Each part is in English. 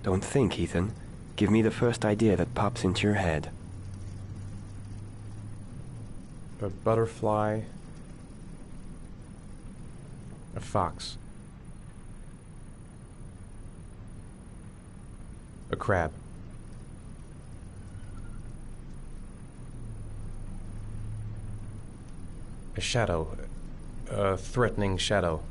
Don't think, Ethan. Give me the first idea that pops into your head. A butterfly. A fox. A crab. A shadow. A threatening shadow.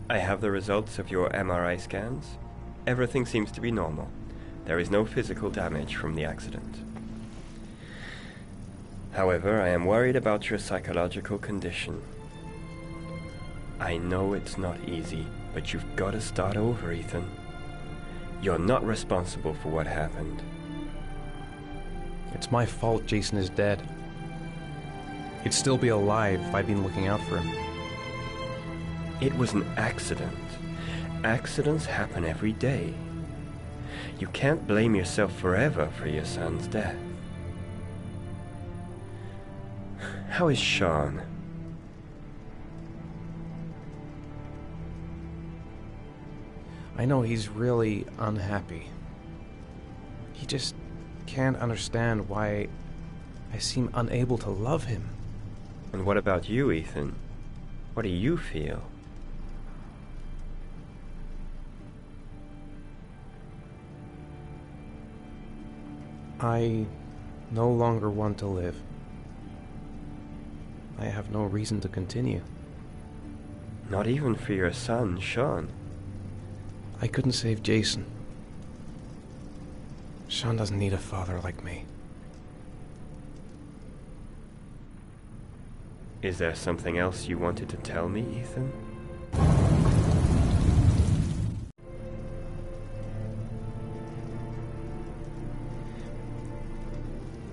I have the results of your MRI scans. Everything seems to be normal. There is no physical damage from the accident. However, I am worried about your psychological condition. I know it's not easy, but you've got to start over, Ethan. You're not responsible for what happened. It's my fault Jason is dead. He'd still be alive if I'd been looking out for him. It was an accident. Accidents happen every day. You can't blame yourself forever for your son's death. How is Shawn? I know he's really unhappy. He just can't understand why I seem unable to love him. And what about you, Ethan? What do you feel? I no longer want to live. I have no reason to continue. Not even for your son, Shawn. I couldn't save Jason. Shawn doesn't need a father like me. Is there something else you wanted to tell me, Ethan?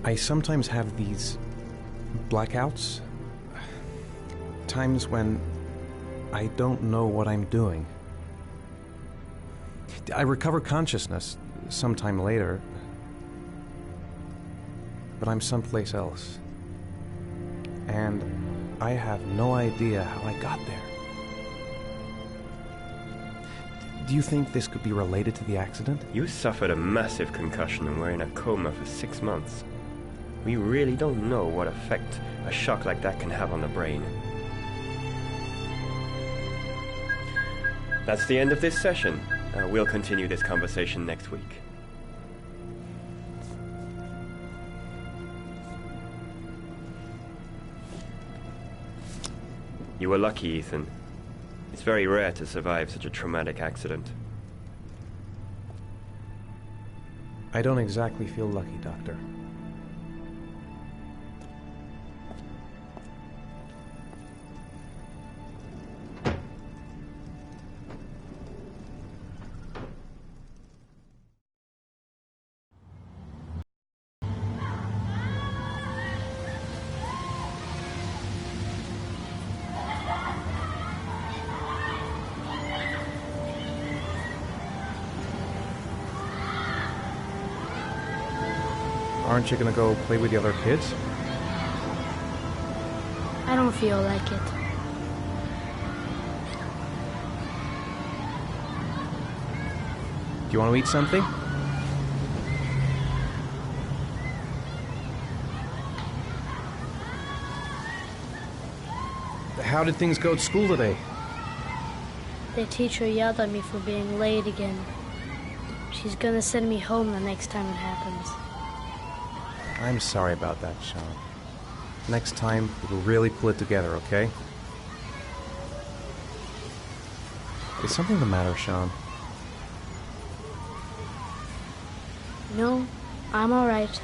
I sometimes have these blackouts. Times when I don't know what I'm doing. I recover consciousness sometime later, but I'm someplace else. And I have no idea how I got there. Do you think this could be related to the accident? You suffered a massive concussion and were in a coma for 6 months. We really don't know what effect a shock like that can have on the brain. That's the end of this session. We'll continue this conversation next week. You were lucky, Ethan. It's very rare to survive such a traumatic accident. I don't exactly feel lucky, Doctor. Aren't you gonna go play with the other kids? I don't feel like it. Do you want to eat something? How did things go at school today? The teacher yelled at me for being late again. She's gonna send me home the next time it happens. I'm sorry about that, Shawn. Next time, we'll really pull it together, okay? Is something the matter, Shawn? No, I'm alright.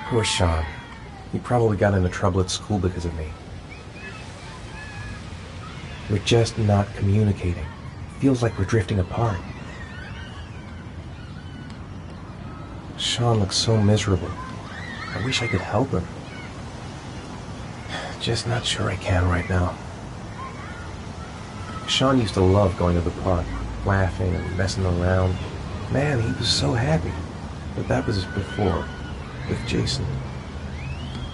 Poor Shawn. He probably got into trouble at school because of me. We're just not communicating. Feels like we're drifting apart. Shawn looks so miserable. I wish I could help him. Just not sure I can right now. Shawn used to love going to the park, laughing and messing around. Man, he was so happy. But that was before, with Jason.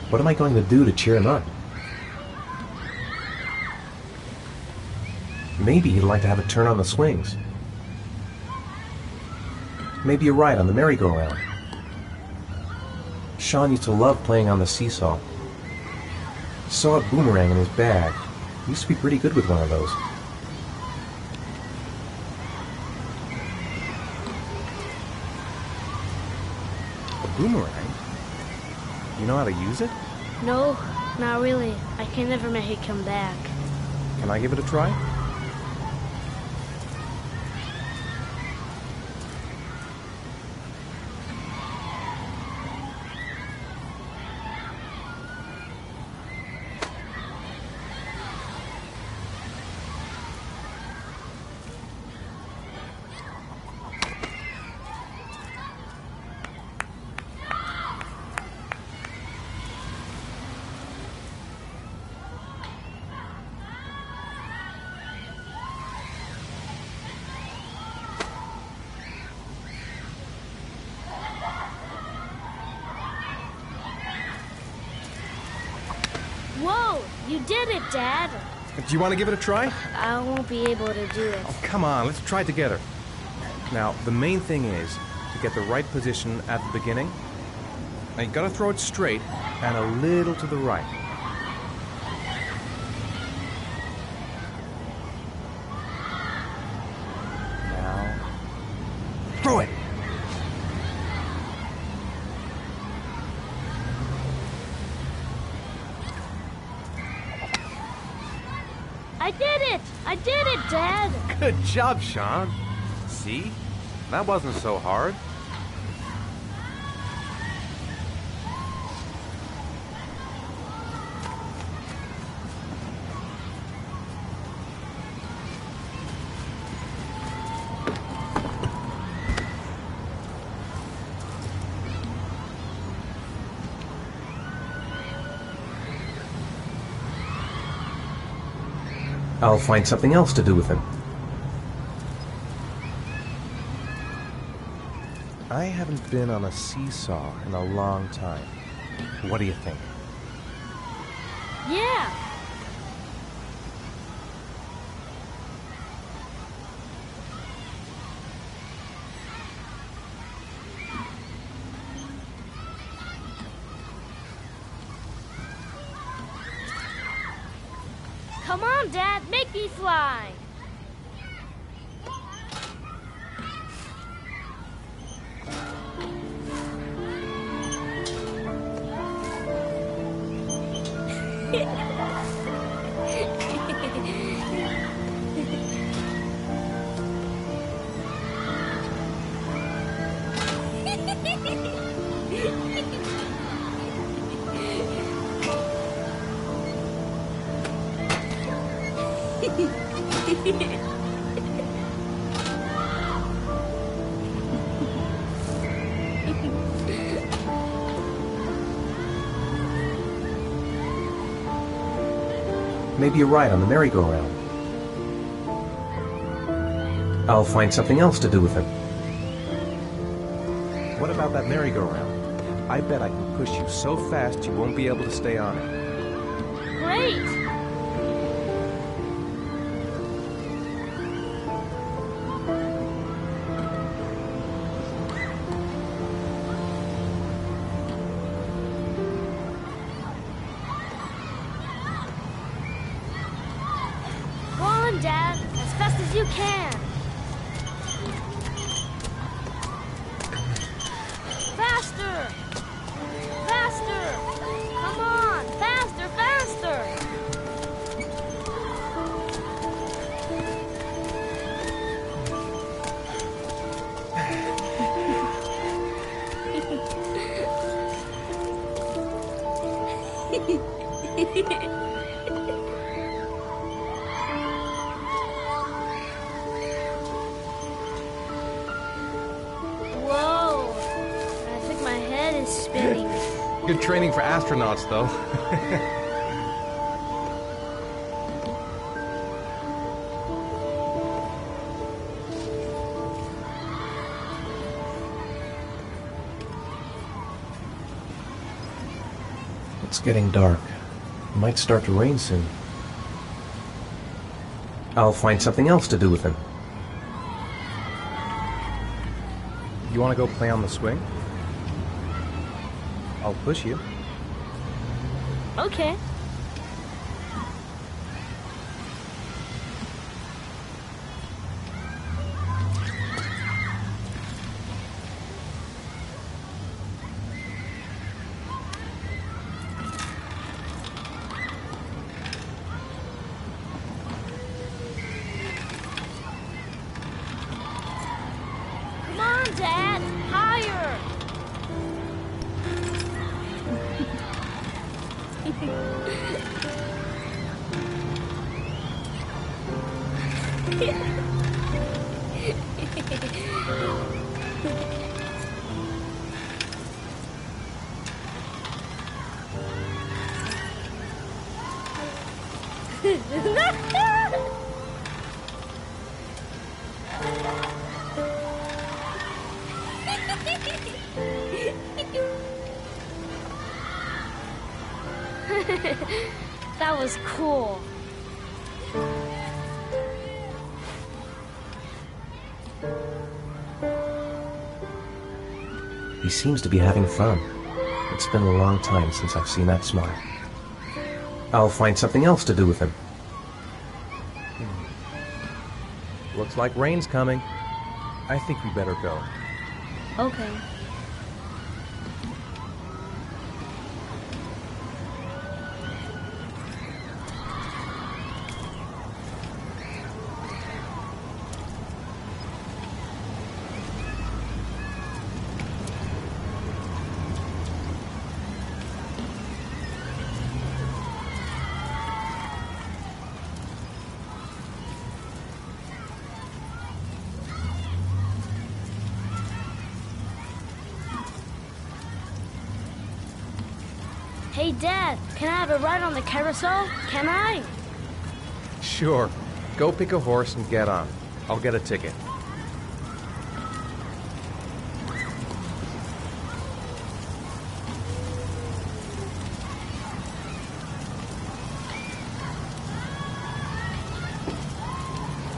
What am I going to do to cheer him up? Maybe he'd like to have a turn on the swings. Maybe a ride on the merry-go-round. Shawn used to love playing on the seesaw. Saw a boomerang in his bag. He used to be pretty good with one of those. A boomerang? You know how to use it? No, not really. I can never make it come back. Can I give it a try? Whoa! You did it, Dad! Do you want to give it a try? I won't be able to do it. Oh, come on, let's try it together. Now, the main thing is to get the right position at the beginning. Now, you gotta throw it straight and a little to the right. Now, throw it! I did it! I did it, Dad! Good job, Shawn. See? That wasn't so hard. I'll find something else to do with him. I haven't been on a seesaw in a long time. What do you think? Yeah! Come on, Dad, make me fly! Maybe a ride on the merry-go-round. I'll find something else to do with him. What about that merry-go-round? I bet I can push you so fast you won't be able to stay on it. Great! Go on, Dad, as fast as you can. Faster! Faster! Come on! Faster, faster! Whoa! I think my head is spinning. Good training for astronauts, though. It's getting dark. It might start to rain soon. I'll find something else to do with him. You want to go play on the swing? I'll push you. Okay. Come on, Dad! Higher! That was cool. He seems to be having fun. It's been a long time since I've seen that smile. I'll find something else to do with him. Looks like rain's coming. I think we better go. Okay. Hey, Dad, can I have a ride on the carousel? Can I? Sure. Go pick a horse and get on. I'll get a ticket.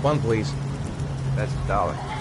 One, please. That's $1.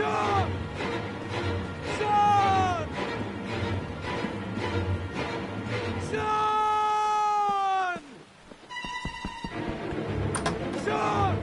Shawn! Shawn! Shawn! Shawn!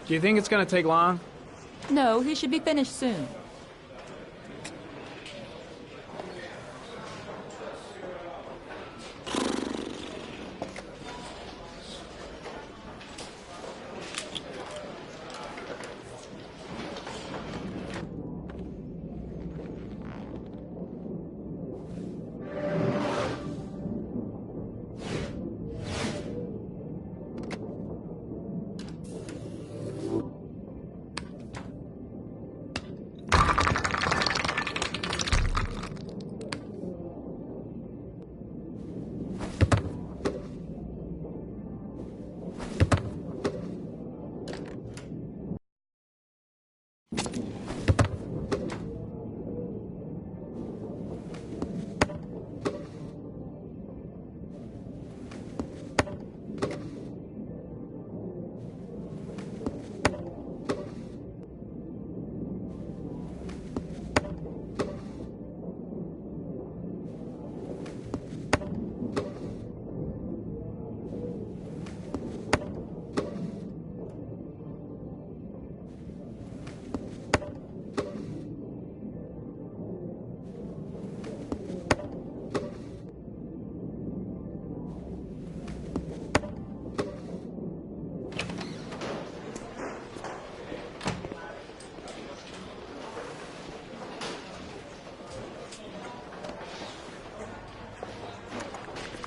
Do you think it's gonna take long? No, he should be finished soon.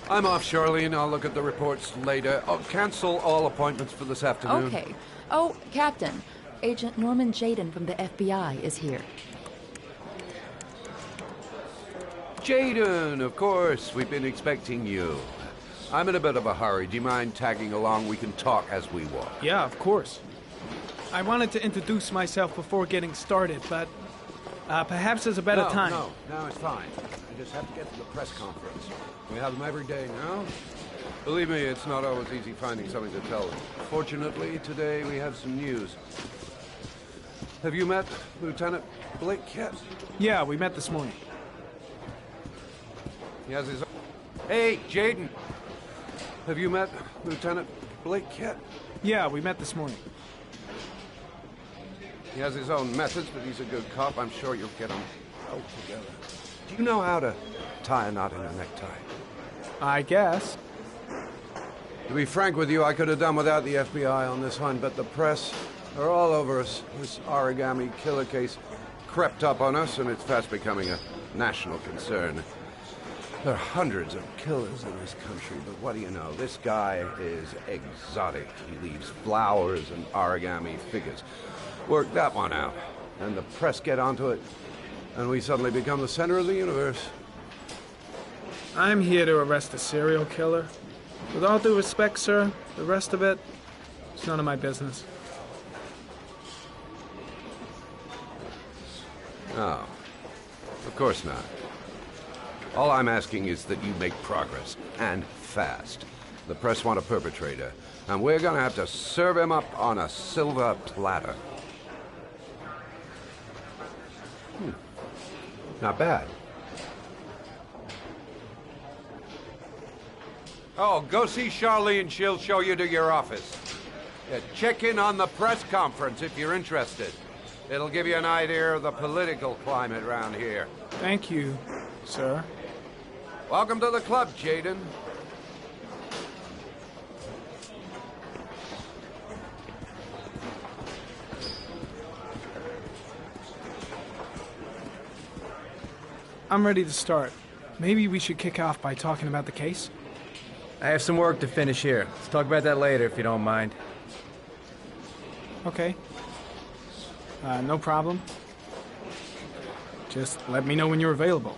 I'm off, Charlene. I'll look at the reports later. I'll cancel all appointments for this afternoon. Okay. Oh, Captain. Agent Norman Jaden from the FBI is here. Jaden, of course. We've been expecting you. I'm in a bit of a hurry. Do you mind tagging along? We can talk as we walk. Yeah, of course. I wanted to introduce myself before getting started, but perhaps there's a better time. No, it's fine. I just have to get to the press conference. We have them every day now. Believe me, it's not always easy finding something to tell them. Fortunately, today we have some news. Have you met Lieutenant Blake yet? Yeah, we met this morning. He has his... Hey, Jaden! Have you met Lieutenant Blake yet? Yeah, we met this morning. He has his own methods, but he's a good cop. I'm sure you'll get them well together. Do you know how to tie a knot in a necktie? I guess. To be frank with you, I could have done without the FBI on this one, but the press are all over us. This origami killer case crept up on us, and it's fast becoming a national concern. There are hundreds of killers in this country, but what do you know? This guy is exotic. He leaves flowers and origami figures. Work that one out, and the press get onto it, and we suddenly become the center of the universe. I'm here to arrest a serial killer. With all due respect, sir, the rest of it, it's none of my business. No, of course not. All I'm asking is that you make progress, and fast. The press want a perpetrator, and we're gonna have to serve him up on a silver platter. Not bad. Oh, go see Charlene. She'll show you to your office. Yeah, check in on the press conference if you're interested. It'll give you an idea of the political climate around here. Thank you, sir. Welcome to the club, Jaden. I'm ready to start. Maybe we should kick off by talking about the case? I have some work to finish here. Let's talk about that later, if you don't mind. Okay. No problem. Just let me know when you're available.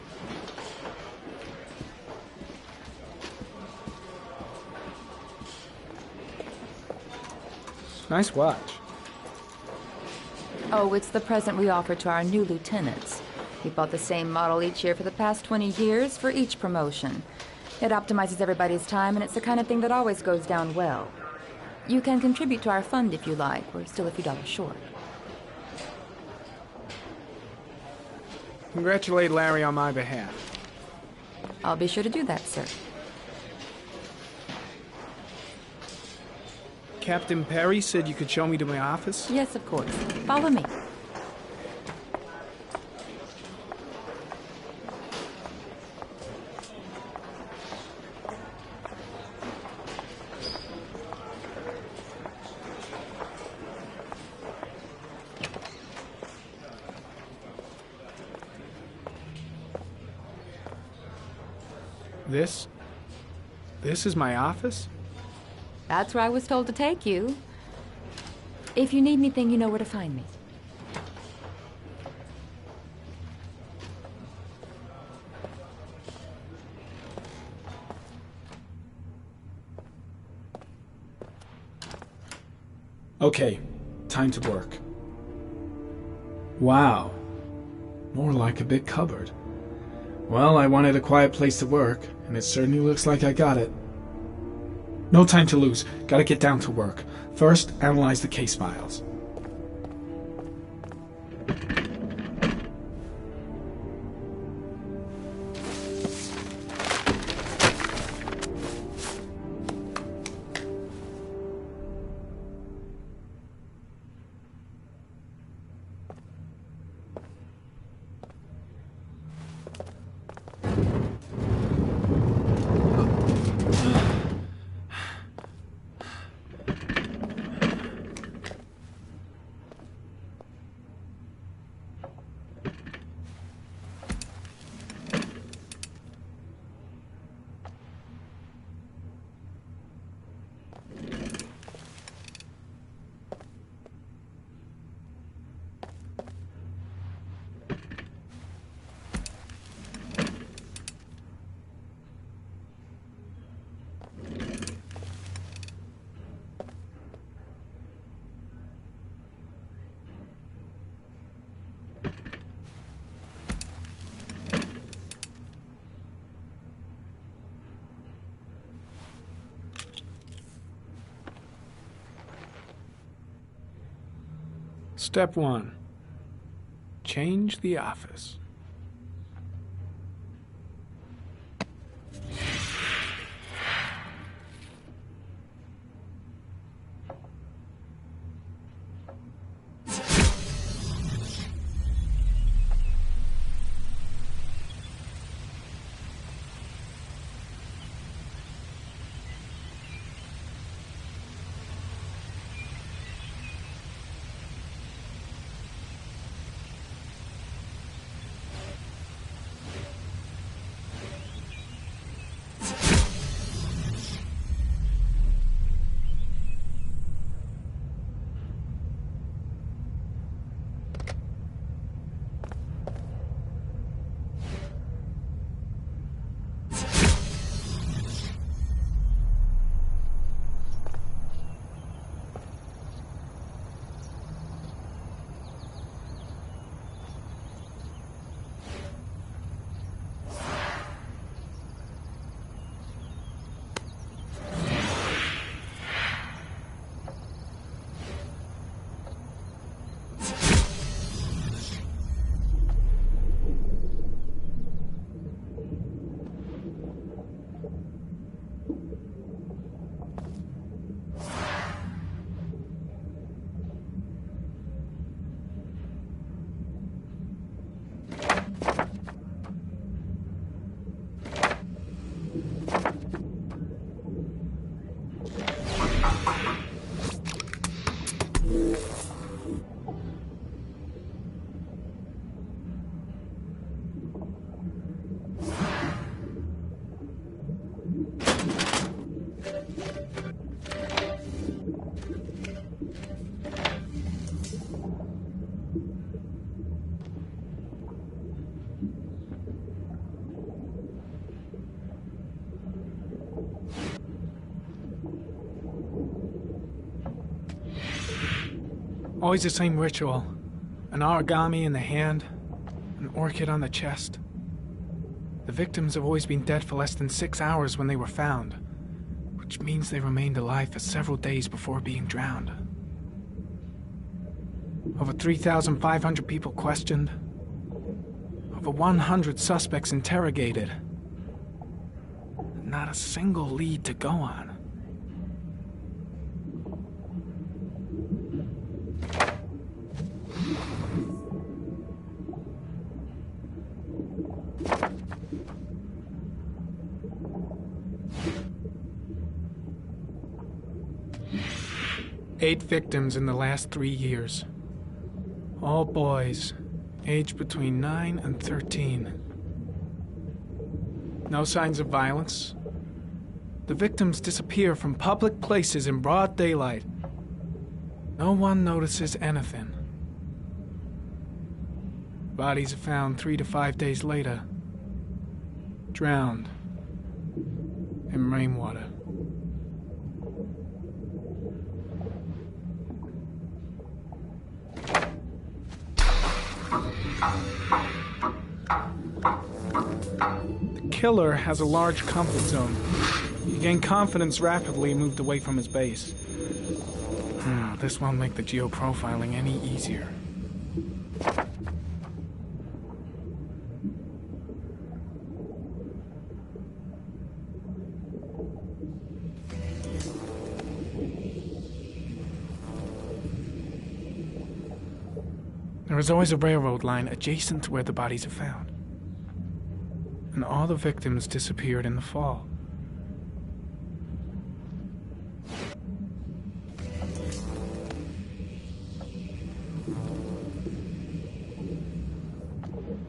Nice watch. Oh, it's the present we offer to our new lieutenants. We bought the same model each year for the past 20 years for each promotion. It optimizes everybody's time, and it's the kind of thing that always goes down well. You can contribute to our fund if you like. We're still a few dollars short. Congratulate Larry on my behalf. I'll be sure to do that, sir. Captain Perry said you could show me to my office? Yes, of course. Follow me. This is my office? That's where I was told to take you. If you need anything, you know where to find me. Okay, time to work. Wow. More like a big cupboard. Well, I wanted a quiet place to work, and it certainly looks like I got it. No time to lose. Gotta get down to work. First, analyze the case files. Step 1. Change the office. Always the same ritual. An origami in the hand, an orchid on the chest. The victims have always been dead for less than 6 hours when they were found, which means they remained alive for several days before being drowned. Over 3,500 people questioned. Over 100 suspects interrogated. Not a single lead to go on. Eight victims in the last 3 years. All boys, aged between 9 and 13. No signs of violence. The victims disappear from public places in broad daylight. No one notices anything. Bodies are found 3 to 5 days later, drowned in rainwater. The killer has a large comfort zone. He gained confidence rapidly and moved away from his base. This won't make the geoprofiling any easier. There is always a railroad line adjacent to where the bodies are found. And all the victims disappeared in the fall.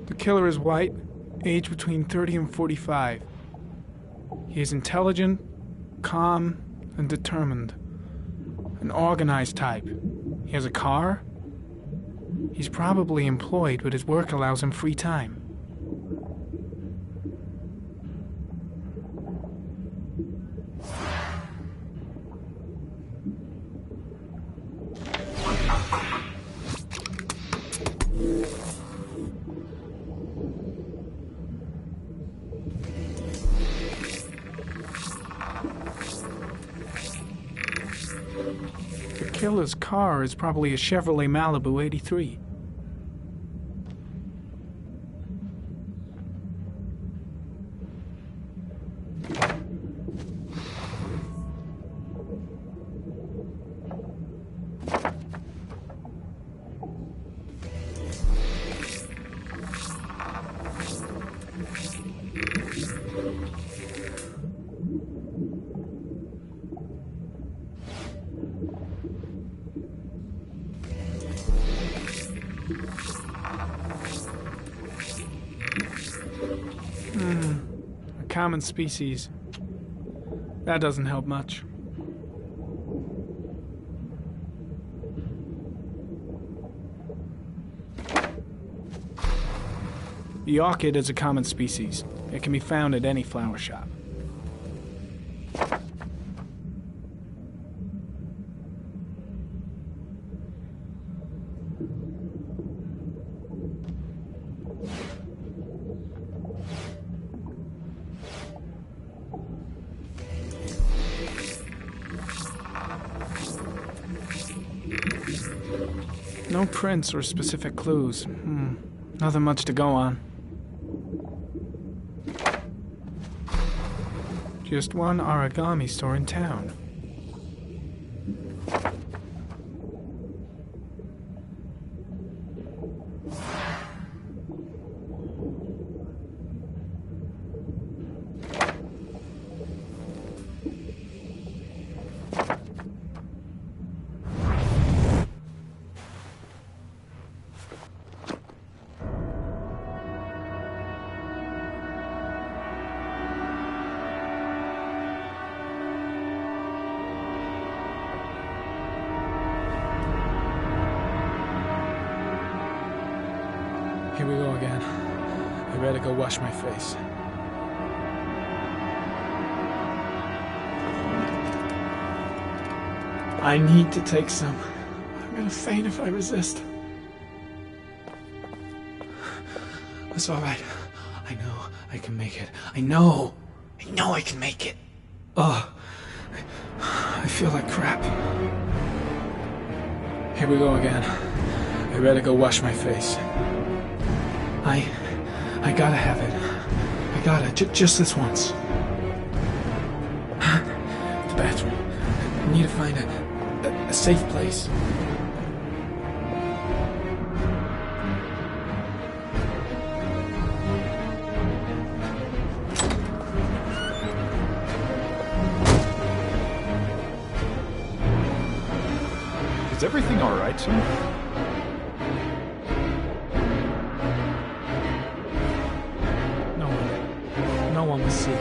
The killer is white, aged between 30 and 45. He is intelligent, calm, and determined. An organized type. He has a car. He's probably employed, but his work allows him free time. The killer's car is probably a Chevrolet Malibu 83. A common species. That doesn't help much. The orchid is a common species. It can be found at any flower shop. No prints or specific clues. Nothing much to go on. Just one origami store in town. Here we go again. I better go wash my face. I need to take some. I'm gonna faint if I resist. It's all right. I know I can make it. I know I can make it. Ugh. I feel like crap. Here we go again. I better go wash my face. I gotta have it. I gotta, just this once. The bathroom. I need to find a safe place. Is everything all right, sir? No one will see.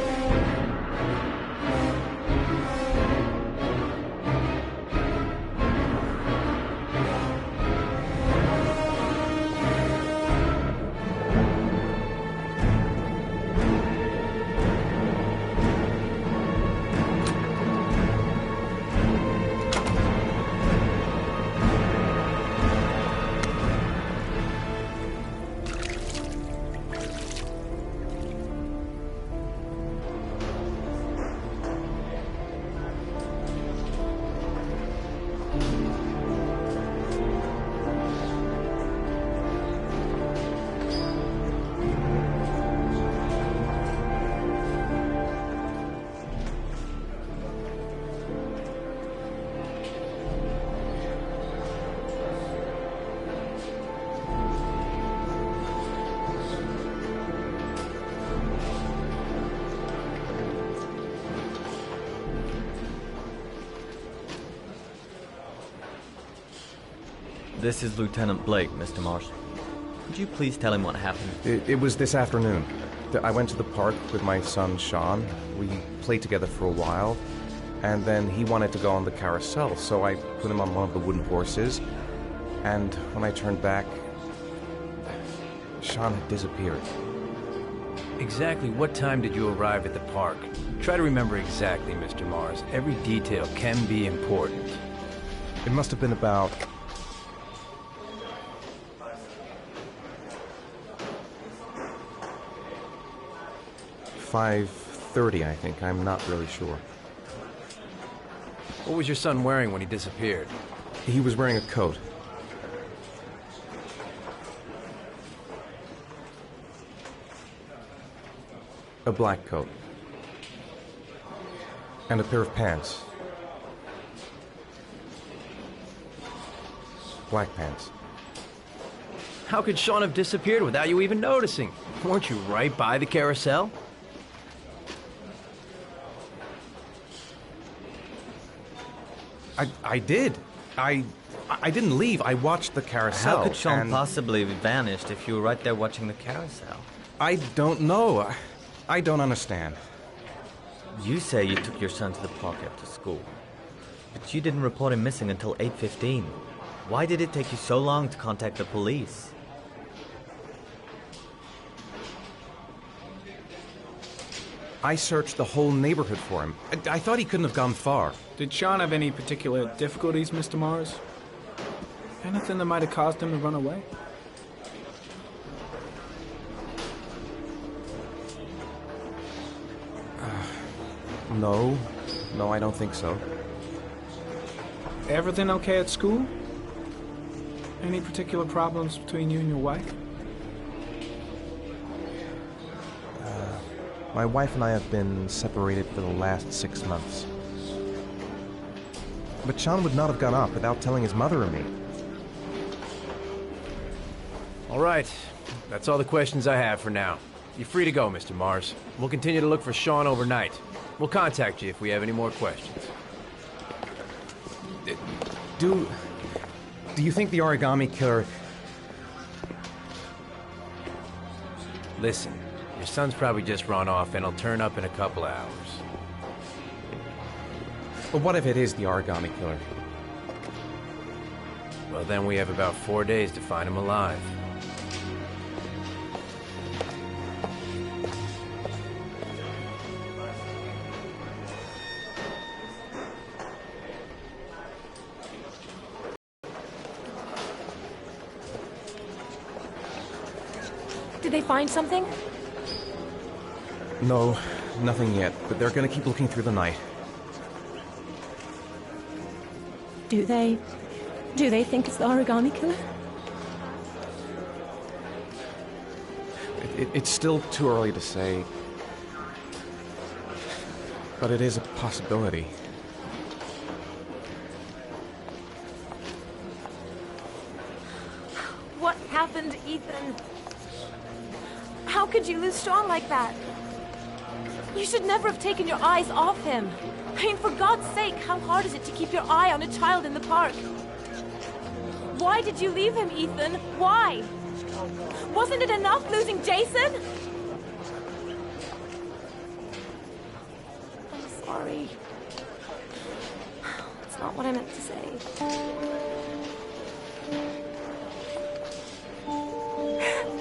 This is Lieutenant Blake, Mr. Marsh. Could you please tell him what happened? It was this afternoon. I went to the park with my son, Shawn. We played together for a while, and then he wanted to go on the carousel, so I put him on one of the wooden horses, and when I turned back, Shawn had disappeared. Exactly what time did you arrive at the park? Try to remember exactly, Mr. Mars. Every detail can be important. It must have been about 5:30, I think. I'm not really sure. What was your son wearing when he disappeared? He was wearing a coat. A black coat. And a pair of pants. Black pants. How could Shawn have disappeared without you even noticing? Weren't you right by the carousel? I did. I didn't leave. I watched the carousel. How could Shawn possibly have vanished if you were right there watching the carousel? I don't know. I don't understand. You say you took your son to the park after school, but you didn't report him missing until 8:15. Why did it take you so long to contact the police? I searched the whole neighborhood for him. I thought he couldn't have gone far. Did Shawn have any particular difficulties, Mr. Mars? Anything that might have caused him to run away? No. No, I don't think so. Everything okay at school? Any particular problems between you and your wife? My wife and I have been separated for the last 6 months. But Shawn would not have gone off without telling his mother or me. All right. That's all the questions I have for now. You're free to go, Mr. Mars. We'll continue to look for Shawn overnight. We'll contact you if we have any more questions. Do you think the origami killer... Listen, your son's probably just run off and he'll turn up in a couple hours. But what if it is the origami killer? Well, then we have about 4 days to find him alive. they find something? No, nothing yet, but they're gonna keep looking through the night. Do they think it's the origami killer? It's still too early to say, but it is a possibility. What happened, Ethan? How could you lose Shawn like that? You should never have taken your eyes off him. I mean, for God's sake, how hard is it to keep your eye on a child in the park? Why did you leave him, Ethan? Why? Wasn't it enough losing Jason? I'm sorry. It's not what I meant to say.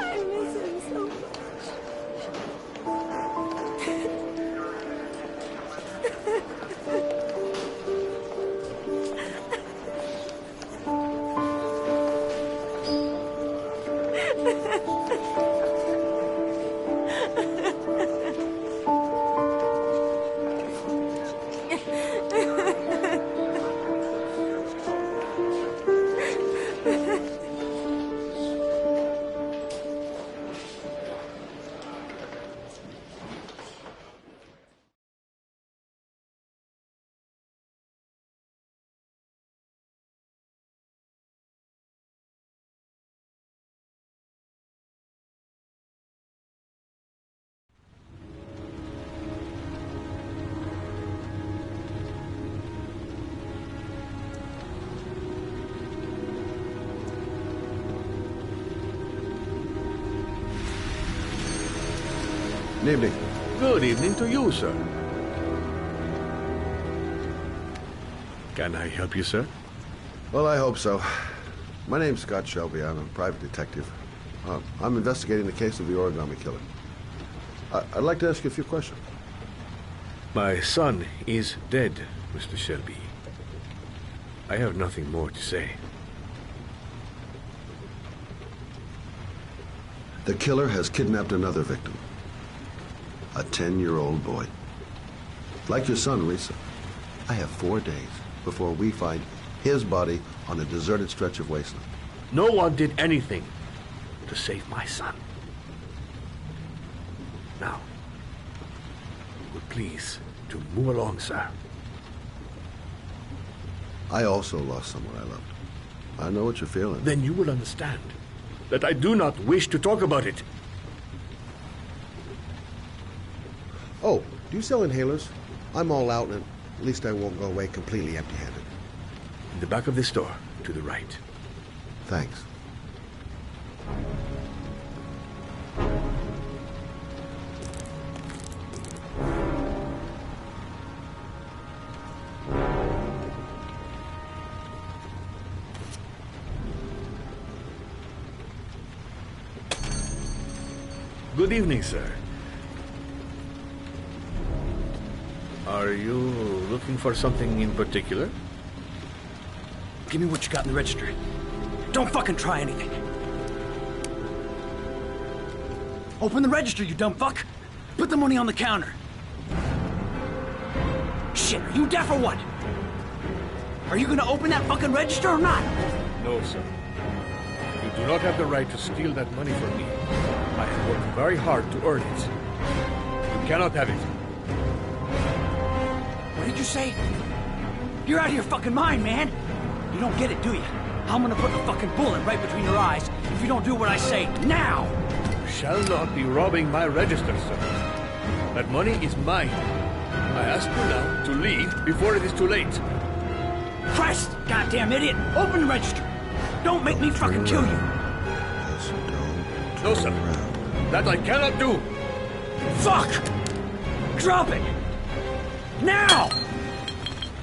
I miss him so much. Good evening. Good evening to you, sir. Can I help you, sir? Well, I hope so. My name's Scott Shelby. I'm a private detective. I'm investigating the case of the origami killer. I'd like to ask you a few questions. My son is dead, Mr. Shelby. I have nothing more to say. The killer has kidnapped another victim. A 10-year-old boy. Like your son, Risa, I have 4 days before we find his body on a deserted stretch of wasteland. No one did anything to save my son. Now, would please to move along, sir. I also lost someone I loved. I know what you're feeling. Then you will understand that I do not wish to talk about it. Oh, do you sell inhalers? I'm all out, and at least I won't go away completely empty-handed. In the back of this store, to the right. Thanks. Good evening, sir. Are you looking for something in particular? Give me what you got in the register. Don't fucking try anything. Open the register, you dumb fuck. Put the money on the counter. Shit, are you deaf or what? Are you gonna open that fucking register or not? No, sir. You do not have the right to steal that money from me. I have worked very hard to earn it. You cannot have it. What did you say? You're out of your fucking mind, man. You don't get it, do you? I'm gonna put a fucking bullet right between your eyes if you don't do what I say now. You shall not be robbing my register, sir. That money is mine. I ask you now to leave before it is too late. Christ, goddamn idiot! Open the register. Don't make me fucking kill you. No, sir. That I cannot do. Fuck! Drop it! Now!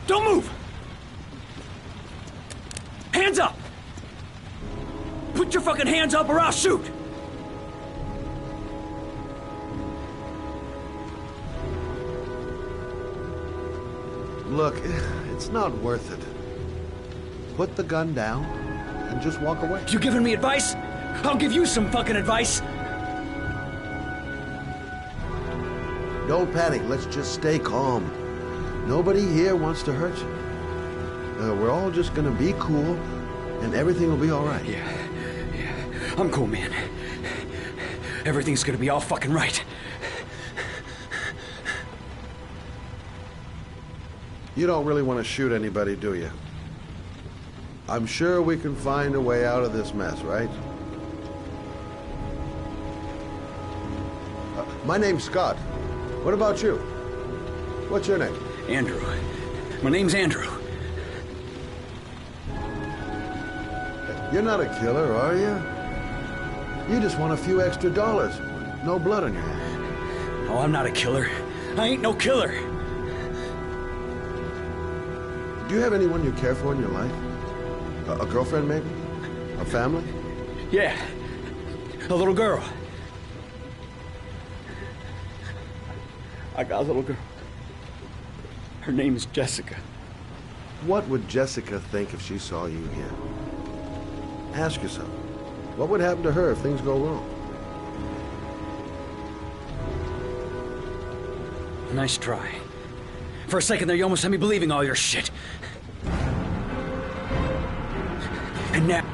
Don't move! Hands up! Put your fucking hands up or I'll shoot! Look, it's not worth it. Put the gun down and just walk away. You giving me advice? I'll give you some fucking advice. Don't panic. Let's just stay calm. Nobody here wants to hurt you. We're all just gonna be cool, and everything will be all right. Yeah. I'm cool, man. Everything's gonna be all fucking right. You don't really want to shoot anybody, do you? I'm sure we can find a way out of this mess, right? My name's Scott. What about you? What's your name? Andrew. My name's Andrew. You're not a killer, are you? You just want a few extra dollars. No blood on your hands. No, I'm not a killer. I ain't no killer. Do you have anyone you care for in your life? A girlfriend, maybe? A family? Yeah. A little girl. I got a little girl. Her name is Jessica. What would Jessica think if she saw you here? Ask yourself, what would happen to her if things go wrong? Nice try. For a second there, you almost had me believing all your shit. And now...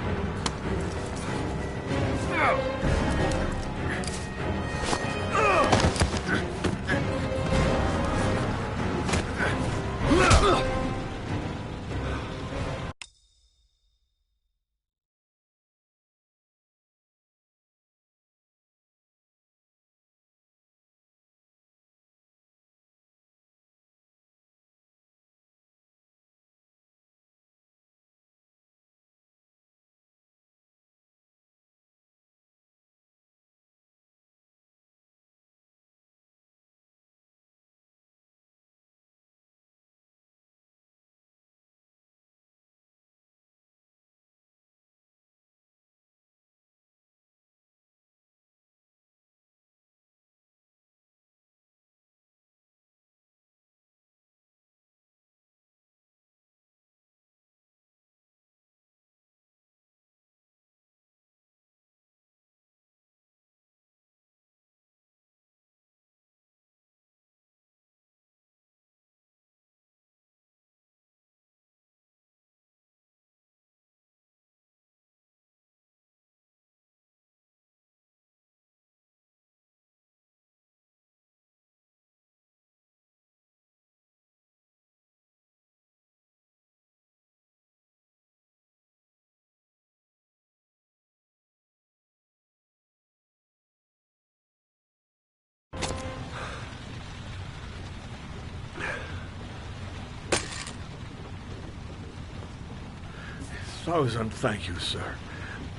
Thousand thank you, sir.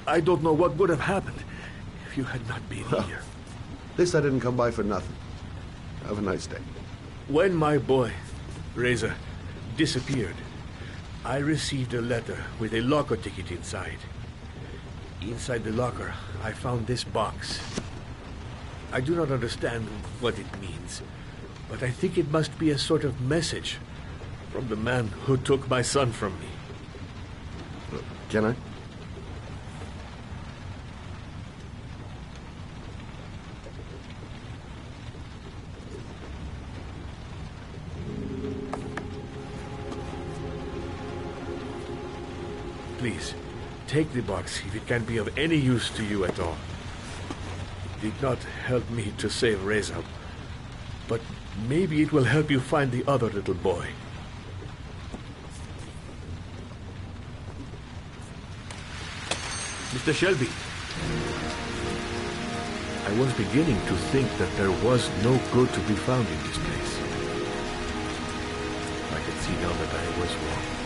I don't know what would have happened if you had not been here. At least I didn't come by for nothing. Have a nice day. When my boy, Reza, disappeared, I received a letter with a locker ticket inside. Inside the locker, I found this box. I do not understand what it means, but I think it must be a sort of message from the man who took my son from me. Can I? Please, take the box if it can be of any use to you at all. It did not help me to save Reza, but maybe it will help you find the other little boy. Mr. Shelby, I was beginning to think that there was no good to be found in this place. I can see now that I was wrong.